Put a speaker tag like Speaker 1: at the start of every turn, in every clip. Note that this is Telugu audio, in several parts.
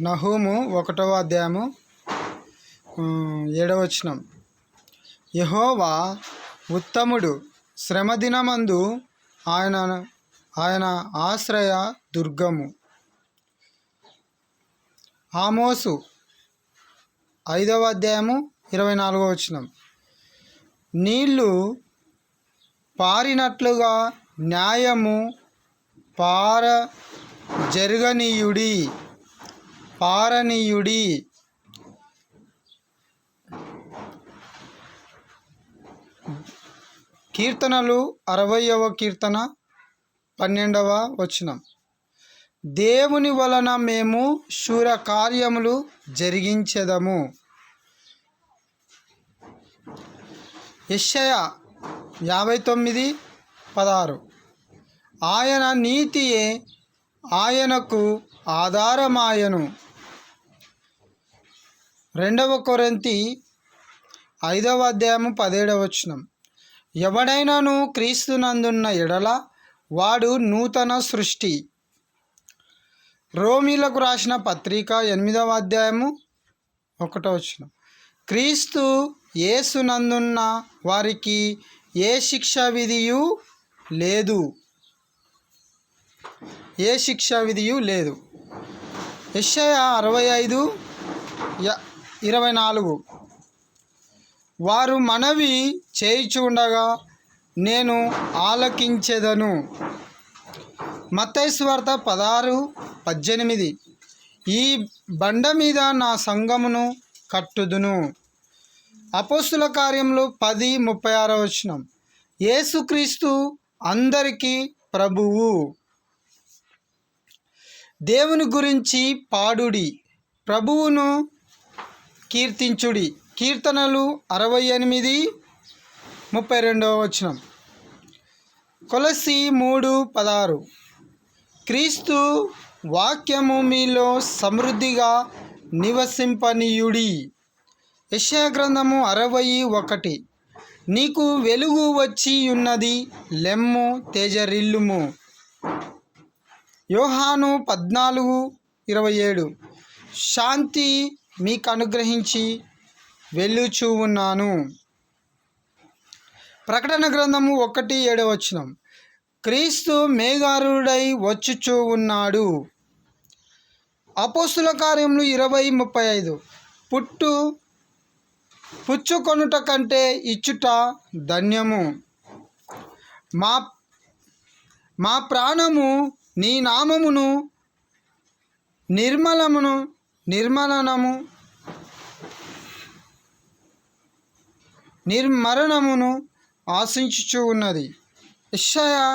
Speaker 1: నహూము 1వ అధ్యాయము 7వ వచనం. యెహోవా ఉత్తముడు, శ్రమదినమందు ఆయన ఆశ్రయ దుర్గము. ఆమోసు 5వ అధ్యాయము 24వ వచనం. నీళ్లు పారినట్లుగా న్యాయము పారనీయుడి. కీర్తనలు 60వ కీర్తన 12వ వచనం. దేవుని వలన మేము శూర కార్యములు జరిగించెదము. యెషయా 59:16. ఆయన నీతియే ఆయనకు ఆధారమాయను. 2 కొరింథీ 5వ అధ్యాయము 17వ వచనం. ఎవడైనాను క్రీస్తునందున్న ఎడల వాడు నూతన సృష్టి. రోమీలకు రాసిన పత్రిక 8వ అధ్యాయము 1వ వచనం. క్రీస్తు యేసునందున్న వారికి ఏ శిక్షా విధియు లేదు. యెషయా 65:24. వారు మనవి చేయుచుండగా నేను ఆలకించెదను. మత్తయి సువార్త 16:18. ఈ బండ మీద నా సంఘమును కట్టుదును. అపోస్తుల కార్యములు 10:36 వచనం. యేసుక్రీస్తు అందరికీ ప్రభువు. దేవుని గురించి పాడుడి, ప్రభువును కీర్తించుడి. కీర్తనలు 68:32 వచనం. కొలస్సీ 3:16. క్రీస్తు వాక్యము మీలో సమృద్ధిగా నివసింపనీయుడి. యెషయా గ్రంథము 60:1. నీకు వెలుగు వచ్చి ఉన్నది, లెమ్ము తేజరిల్లుము. యోహాను 14:27. శాంతి మీకు అనుగ్రహించి వెళ్ళుచూ ఉన్నాను. ప్రకటన గ్రంథము 1:7 వచనం. క్రీస్తు మేఘారూఢుడై వచ్చుచూ ఉన్నాడు. అపోస్తుల కార్యములు 20:35. పుచ్చుకొనుట కంటే ఇచ్చుట ధన్యము. మా ప్రాణము నీ నామమును నిర్మరణమును ఆశించుచూ ఉన్నది. యెషయా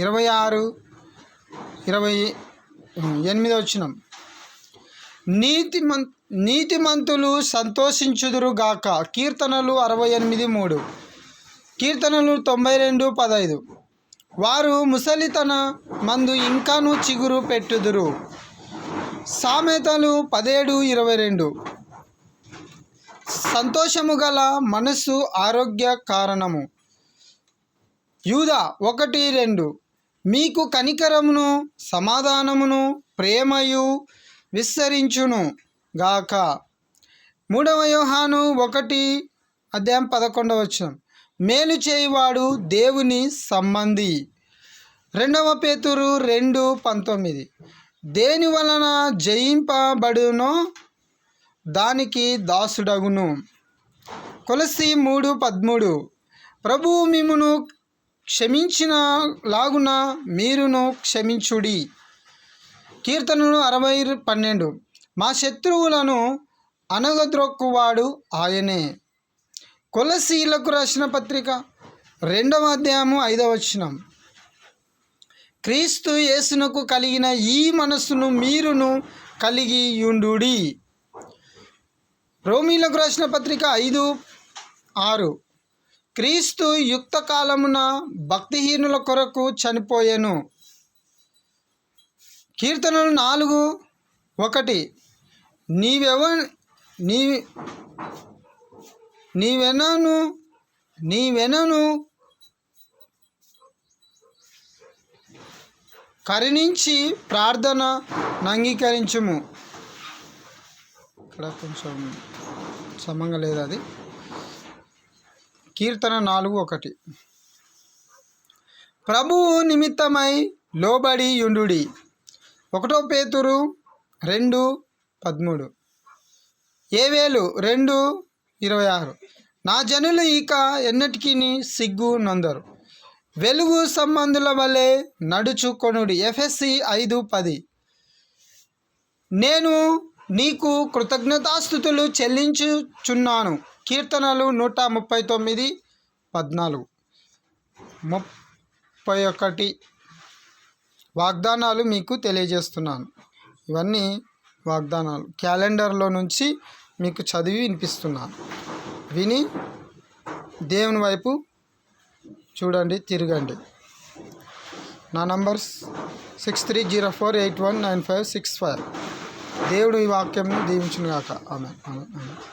Speaker 1: 26:28 వచనం. నీతిమంతులు సంతోషించుదురుగాక. కీర్తనలు 68:3. కీర్తనలు 92:15. వారు ముసలితన మందు ఇంకాను చిగురు పెట్టుదురు. సామెతలు 17:22. సంతోషము గల మనస్సు ఆరోగ్య కారణము. యూదా 1:2. మీకు కనికరమును సమాధానమును ప్రేమయు విస్తరించును గాక. 3వ యోహాను 1:11 వచనం. మేలు చేయువాడు దేవుని సంబంధి. 2వ పేతురు 2:19. దేని వలన జయింపబడునో దానికి దాసుడగును. కొలస్సీ 3:13. ప్రభువు మిమ్మును క్షమించిన లాగున మీరును క్షమించుడి. కీర్తనలు 60:12. మా శత్రువులను అనగద్రొక్కువాడు ఆయనే. కొలస్సీలకు రాసిన పత్రిక 2వ అధ్యాయము 5వ వచనం. క్రీస్తు యేసునకు కలిగిన ఈ మనస్సును మీరును కలిగి యుండుడి. రోమీలకు రాసిన పత్రిక 5:6. క్రీస్తు యుక్త కాలమున భక్తిహీనుల కొరకు చనిపోయెను. కీర్తనలు 4:1. నీవెనను కరుణించి ప్రార్థన అంగీకరించుము. ఇక్కడ కొంచెం సమంగా లేదు అది. కీర్తన 4:1. ప్రభువు నిమిత్తమై లోబడి యుండుడి. 1 పేతురు 2:13. ఏవేలు 2:26. నా జనులు ఇక ఎన్నటికీ సిగ్గు నొందరు, వెలుగు సంబంధుల వలె నడుచుకొనుడి. ఎఫెసీ 5:10. నేను నీకు కృతజ్ఞతాస్తుతులు చెల్లించుచున్నాను. కీర్తనలు 139:14. 31 వాగ్దానాలు మీకు తెలియజేస్తున్నాను. ఇవన్నీ వాగ్దానాలు క్యాలెండర్లో నుంచి మీకు చదివి వినిపిస్తున్నాను. విని దేవుని వైపు చూడండి, తిరగండి. నా నంబర్ 6304819565. దేవుడు ఈ వాక్యంను దీవించును గాక. ఆమేన్.